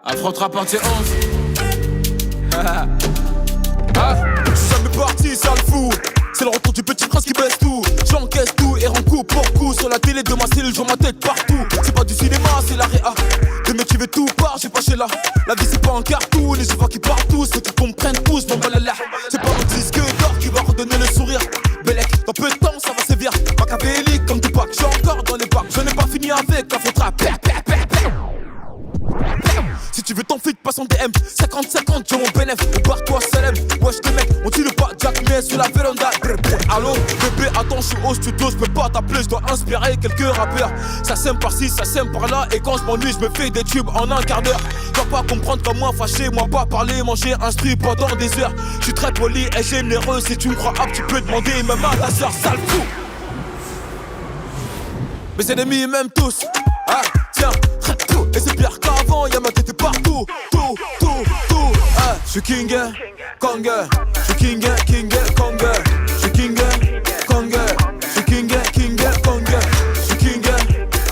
Affrontera partie 11. Je suis jamais parti, ça le fou. C'est le retour du petit prince qui baisse tout. J'encaisse tout et rends coup pour coup. Sur la télé de ma cellule, je vois ma tête partout. C'est pas du cinéma, c'est la réa. Le mec qui veut tout part, j'ai pas chez là. La vie c'est pas un cartoon, et je vois qui partent tous. Faut qu'ils comprennent tous, mon balala. C'est pas mon disque d'or qui va redonner le sourire. Bellec, dans peu de temps ça va sévir. Machiavélique comme Tupac, j'suis encore dans les bacs. Je n'ai pas fini avec la faute rap. Si tu veux ton feed, passe en DM 50-50, j'ai mon bénéf, barre-toi Salem. Wesh les mecs, on tire pas Jack mais sur la véranda. Allo, bébé, attends, je suis au studio, je peux pas t'appeler, je dois inspirer quelques rappeurs. Ça sème par-ci, ça sème par-là, et quand je m'ennuie, je me fais des tubes en un quart d'heure. Tu vas pas comprendre comme moi, fâché, moi pas parler, manger, instruit pendant des heures. Je suis très poli et généreux, si tu me crois apte, tu peux demander même à ta soeur, sale fou. Mes ennemis m'aiment tous, tiens, tout. Et c'est pire qu'avant, y'a ma tête partout, tout. J'suis King, Kong, j'suis King, Kong, j'suis King, Kong, j'suis King, Kong, j'suis King, Kong, j'suis King,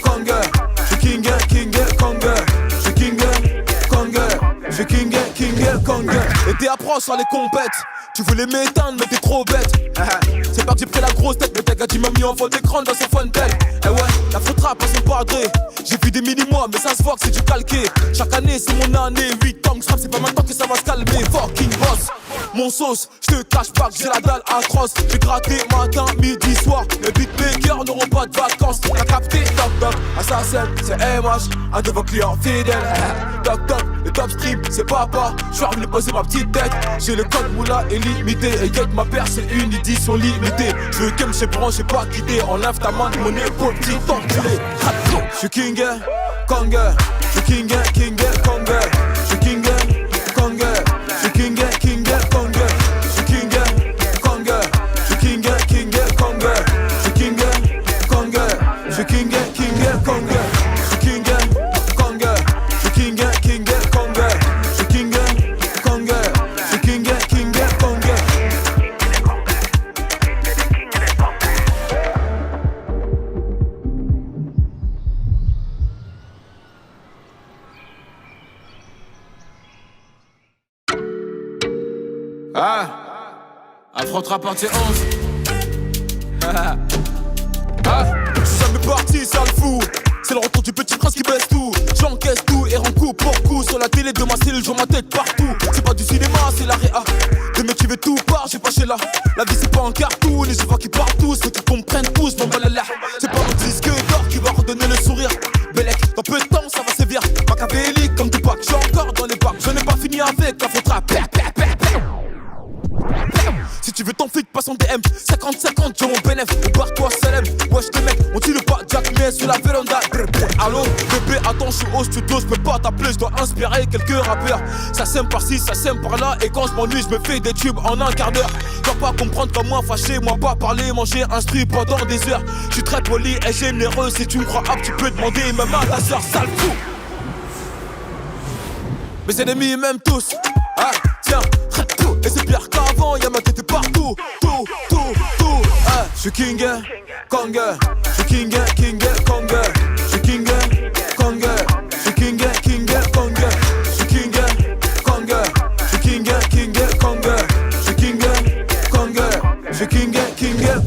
Kong, j'suis King, Kong, j'suis King, Kong. Et t'es approche sur les compètes. Tu voulais m'éteindre mais t'es trop bête. C'est pas que j'ai pris la grosse tête, mais ta gars m'a mis en fond d'écran dans son fontaine. Eh ouais, la faute rap à son padré. J'ai vu des mini-mois mais ça se voit que c'est du calqué. Chaque année c'est mon année, 8 ans que c'est pas maintenant que ça va se calmer. Fucking boss, mon sauce, j'te cache pas que j'ai la dalle atroce. J'ai gratté matin, midi, soir. Les beatmakers n'auront pas de vacances. T'as capté, toc toc, assassin, c'est MH, un de vos clients fidèles. Toc toc, le top stream, c'est papa. J'suis revenu poser ma petite tête. J'ai le code moula illimité. Et y'a que ma paire, c'est une édition limitée. Je veux que me branche, j'ai pas quitté. Enlève ta main de mon épaule, petit enculé. J'suis King, Kong, j'suis King, Kong, j'suis King, Kong, j'suis King, Kong, j'suis King, Kong, j'suis King, Kong, j'suis King, Kong, j'suis King, Kong, j'suis King, Kong, j'suis King, Kong, j'suis King, Kong, j'suis King, Kong. Affrontera partie 11. Je suis jamais parti, ça le fou. C'est le retour du petit prince qui baisse tout. J'encaisse tout et rends coup pour coup. Sur la télé de ma cellule, je vois ma tête partout. C'est pas du cinéma, c'est la réa. Le mec qui veut tout part, j'ai pas chez là. La vie c'est pas un cartoon, et je vois qui partent tous. Faut qu'ils comprennent tous, mon balala. C'est pas mon disque d'or qui va redonner le sourire. Bellec, dans peu de temps ça va sévir. Machiavélique comme Tupac, j'suis encore dans les bacs. Je n'ai pas fini avec la faute rap. Si tu veux ton feed, passe en DM 50-50, j'ai mon bénéf, barre-toi Salem. Wesh les mecs, on tire pas Jack mais sur la véranda. Allo, bébé, attends, je suis au studio, je peux pas t'appeler, je dois inspirer quelques rappeurs. Ça sème par-ci, ça sème par-là, et quand je m'ennuie, je me fais des tubes en un quart d'heure. Tu vas pas comprendre comme moi, fâché, moi pas parler, manger, instruit pendant des heures. Je suis très poli et généreux, si tu me crois apte, tu peux demander même à ta soeur, sale fou. Mes ennemis m'aiment tous, tiens, tout. Et c'est pire qu'avant, y'a ma tête partout, tout. J'suis King, Kong, j'suis King, Kong, j'suis King, Kong, j'suis King, Kong, j'suis King, Kong, j'suis King, Kong, j'suis King, Kong, j'suis King,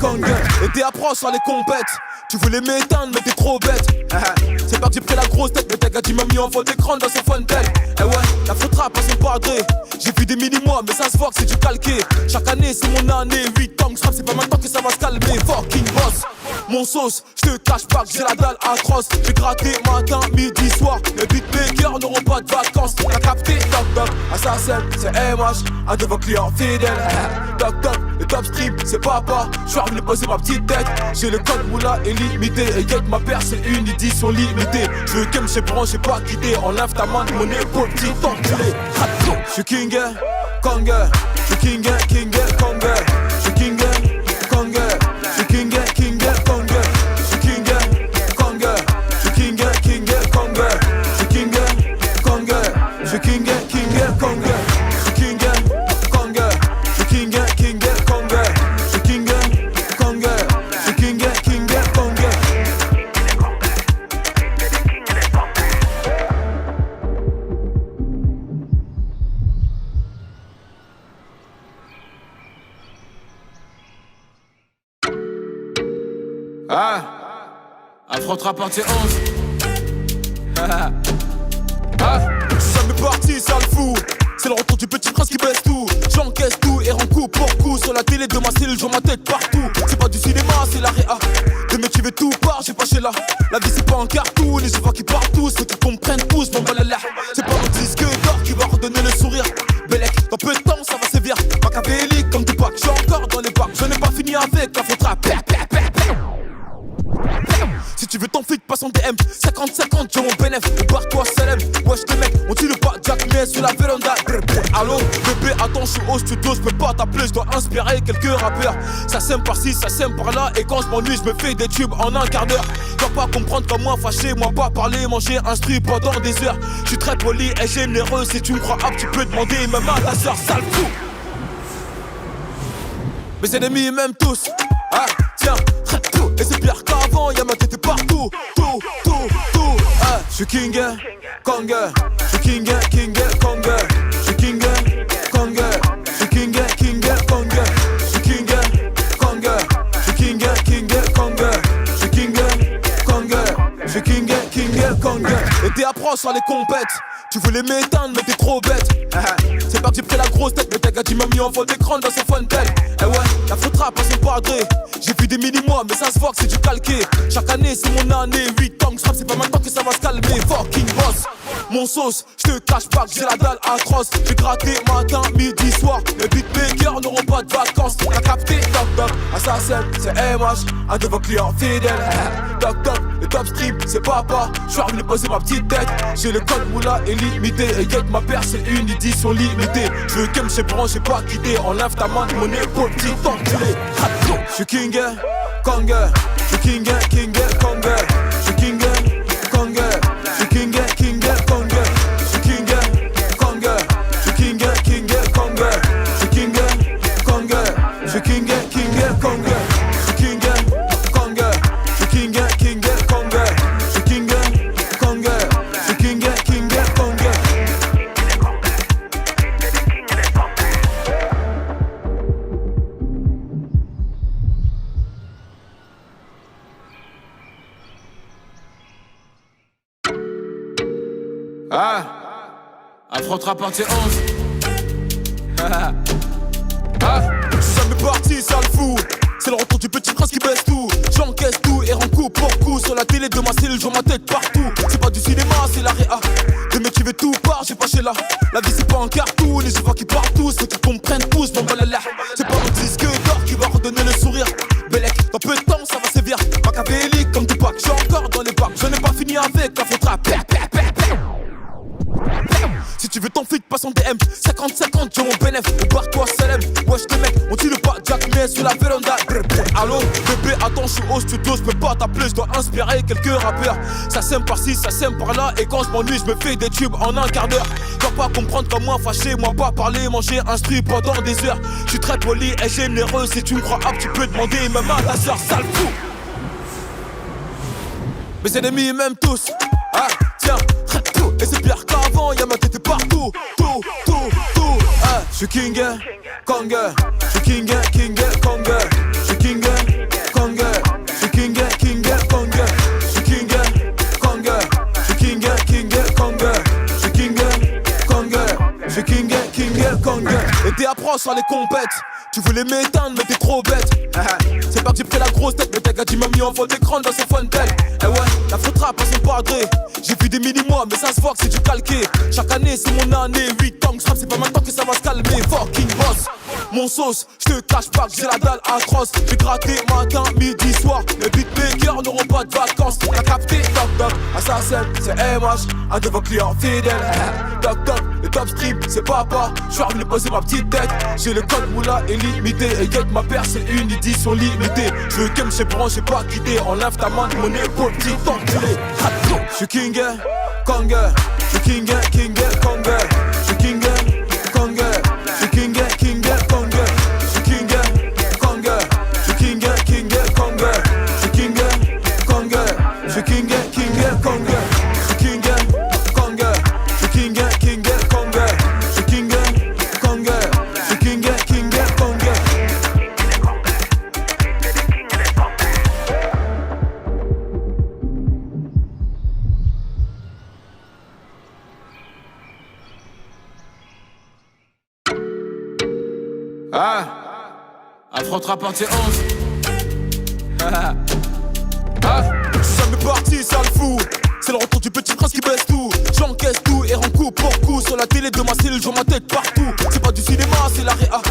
Kong. Et t'es approche sur les compètes. Tu voulais m'éteindre mais t'es trop bête. C'est pas que j'ai pris la grosse tête, mais ta gars m'a mis en fond d'écran dans son fontaine. Eh ouais, la faute rap à son padré. J'ai vu des mini-mois mais ça se voit que c'est du calqué. Chaque année c'est mon année, 8 ans que c'est pas maintenant que ça va se calmer. Fucking boss, mon sauce, j'te cache pas que j'ai la dalle atroce. J'ai gratté matin, midi, soir. Les beatmakers n'auront pas de vacances. T'as capté, toc toc, assassin, c'est MH, un de vos clients fidèles. Toc toc, le top stream, c'est papa. J'suis revenu poser ma petite tête. J'ai le code moula illimité. Et y'a que ma paire, c'est une édition limitée. Je veux que me branche, j'ai pas quitté. Enlève ta main de mon épaule, petit enculé. J'suis King, Kong, j'suis King, Kong, j'suis King, Kong, j'suis King, Kong, j'suis King, Kong, j'suis King, Kong, j'suis King, Kong, j'suis King, Kong, j'suis King, Kong, j'suis King, Kong, j'suis King, Kong, j'suis King, Kong. Affrontera partie 11. Ah, je suis jamais parti, ça le fou. C'est le retour du petit prince qui baisse tout. J'encaisse tout et rends coup pour coup. Sur la télé de ma cellule, j'en ma tête partout. C'est pas du cinéma, c'est la réa. De mes veux tout part, j'ai pas chez là. La vie c'est pas un cartoon et je vois qu'ils partent tous. Faut qu'ils comprennent tous, mon balala. C'est pas mon disque d'or qui va redonner le sourire. Bellec, dans peu de temps ça va sévir. Machiavélique comme Tupac, j'suis encore dans les parcs. Je n'ai pas fini avec la faute à si tu veux ton feed, passe en DM 50-50, j'ai mon bénéf, barre-toi Salem. Wesh les mecs, on tire pas Jack mais sur la véranda. Allô, bébé, attends, je suis au studio, je peux pas t'appeler, je dois inspirer quelques rappeurs. Ça sème par-ci, ça sème par-là, et quand je m'ennuie, je me fais des tubes en un quart d'heure. Tu dois pas comprendre comme moi fâché, moi pas parler, manger, instruit pendant des heures. Je suis très poli et généreux, si tu me crois up, tu peux demander même à ta soeur, sale fou. Mes ennemis m'aiment tous, ah tiens, tout. Et c'est pire qu'avant, y'a ma tête partout, tout, ah. J'suis king, Kong, j'suis king, Kong, j'suis king, Kong, j'suis king, Kong, j'suis king, Kong, j'suis king, Kong, j'suis king, Kong, j'suis king, Kong. Et t'es approche sur les compètes. Tu voulais m'éteindre mais t'es trop bête. C'est pas que j'ai pris la grosse tête, mais t'as gars m'a mis en fond d'écran dans son fontaine. Eh ouais, la faute rap passe pas gré. J'ai vu des mini-mois mais ça se voit que c'est du calqué. Chaque année c'est mon année, 8 ans que je rappe, c'est pas maintenant que ça va se calmer. Fucking boss, mon sauce, j'te cache pas que j'ai la dalle atroce. J'ai gratté matin, midi, soir. Les beatmakers n'auront pas de vacances. T'as capté, toc toc, assassin, c'est MH, un de vos clients fidèles. Toc toc, le top stream, c'est papa. J'suis revenu poser ma petite tête. J'ai le code moula illimité. Et y'a ma paire, c'est une édition limitée. J'veux que m'chez branché, pas quitter. Enlève ta main de mon épaule, petit enculé. J'suis king, Kong, j'suis king, Kong, j'suis king, Kong, j'suis king, Kong, j'suis king, Kong, j'suis king, Kong, j'suis king, Kong, j'suis king, Kong, j'suis king, Kong, j'suis king, Kong, j'suis king, Kong, j'suis king, Kong. Ah, affrontera partie 11. Ah, je suis jamais parti, ça le fou. C'est le retour du petit prince qui baisse tout. J'encaisse tout et rends coup pour coup. Sur la télé de ma cellule, j'en ma tête partout. C'est pas du cinéma, c'est la réa. De mes veux tout part, j'ai pas chez là. La vie c'est pas un cartoon et je vois qu'ils partent tous. Faut qu'ils comprennent tous, mon balala. C'est pas mon disque d'or qui va redonner le sourire. Bellec, dans peu de temps ça va sévir. Machiavélique comme Tupac, j'suis encore dans les parcs. Je n'ai pas fini avec la faute à si tu veux ton feed, passe en DM 50-50, j'ai mon bénéf, barre-toi Salem. Wesh les mecs, on tire pas Jack mais sur la véranda. Allô, bébé, attends, je suis au studio, je peux pas t'appeler, je dois inspirer quelques rappeurs. Ça sème par-ci, ça sème par-là, et quand je m'ennuie, je me fais des tubes en un quart d'heure. Tu dois pas comprendre comme moi fâché, moi pas parler, manger, instruit pendant des heures. Je suis très poli et généreux, si tu me crois up, tu peux demander même à ta soeur, sale fou. Mes ennemis m'aiment tous, ah tiens, tout. Et c'est pire qu'avant, y'a ma tête partout, tout, ah. J'suis king, Kong, j'suis king, Kong, j'suis king, Kong, j'suis king, Kong, j'suis king, Kong, j'suis king, Kong, j'suis king, Kong, j'suis king, Kong. Et t'es approche sur les compètes. Tu voulais m'éteindre mais t'es trop bête. C'est pas que j'ai pris la grosse tête, mais t'as gars m'a mis en fond d'écran dans son fontaine. Eh ouais, la faute rap passe pas gré. J'ai vu des mini-mois mais ça se voit que c'est du calqué. Chaque année c'est mon année, 8 ans que je rappe, c'est pas maintenant que ça va se calmer. Fucking boss, mon sauce, j'te cache pas que j'ai la dalle atroce. J'ai gratté matin, midi, soir. Les beatmakers n'auront pas de vacances. T'as capté, toc toc, assassin, c'est MH, un de vos clients fidèles. Toc toc, le top stream, c'est papa. J'suis revenu poser ma petite tête. J'ai le code moula illimité. Et y'a que ma paire, c'est une édition limitée. J'veux que m'chez branché, pas quitter. Enlève ta main de mon épaule, petit enculé. J'suis king, Kong, j'suis king, Kong, j'suis king, Kong, j'suis king, Kong, j'suis king, Kong, j'suis king, Kong, j'suis king, Kong, j'suis king, Kong, j'suis king, Kong, j'suis king, Kong, j'suis king, Kong, j'suis king, Kong. Ah, affrontera partie 11. Ah, je suis jamais parti, ça le fou. C'est le retour du petit prince qui baisse tout. J'encaisse tout et rends coup pour coup. Sur la télé de ma cellule, je vois ma tête partout. C'est pas du cinéma, c'est la réa.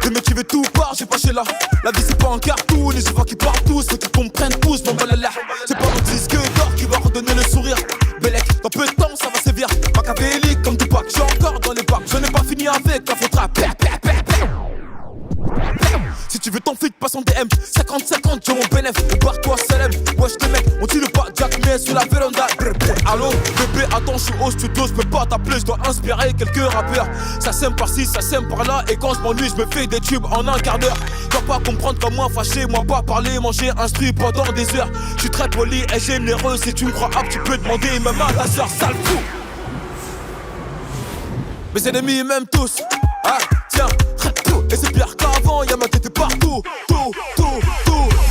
Le mec qui veut tout part, j'ai pas chez là. La vie c'est pas un cartoon, et je vois qui partent tous. Ceux qui comprennent tous, mon balala. C'est pas mon disque d'or qui va redonner le sourire. Bellec, dans peu de temps ça va sévir. Machiavélique comme Tupac, j'suis encore dans les bacs. Je n'ai pas fini avec la faute rap. Si tu veux ton feed, passe en DM 50-50, j'ai mon bénéf, barre-toi Salem. Wesh les mecs, on tire pas Jack mais sur la véranda. Allô, bébé, attends, je suis au studio, je peux pas t'appeler, je dois inspirer quelques rappeurs. Ça sème par-ci, ça sème par-là, et quand je m'ennuie, je me fais des tubes en un quart d'heure. Tu vas pas comprendre comme moi, fâché, moi pas parler, manger, instruit pendant des heures. Je suis très poli et généreux, si tu me crois apte, tu peux demander même à ta soeur, sale fou. Mes ennemis m'aiment tous, ah tiens, tout. Et c'est pire qu'avant, y'a ma tête partout, tout,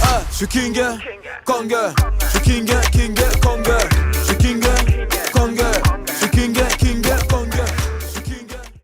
ah. J'suis king, Kong, j'suis king, Kong.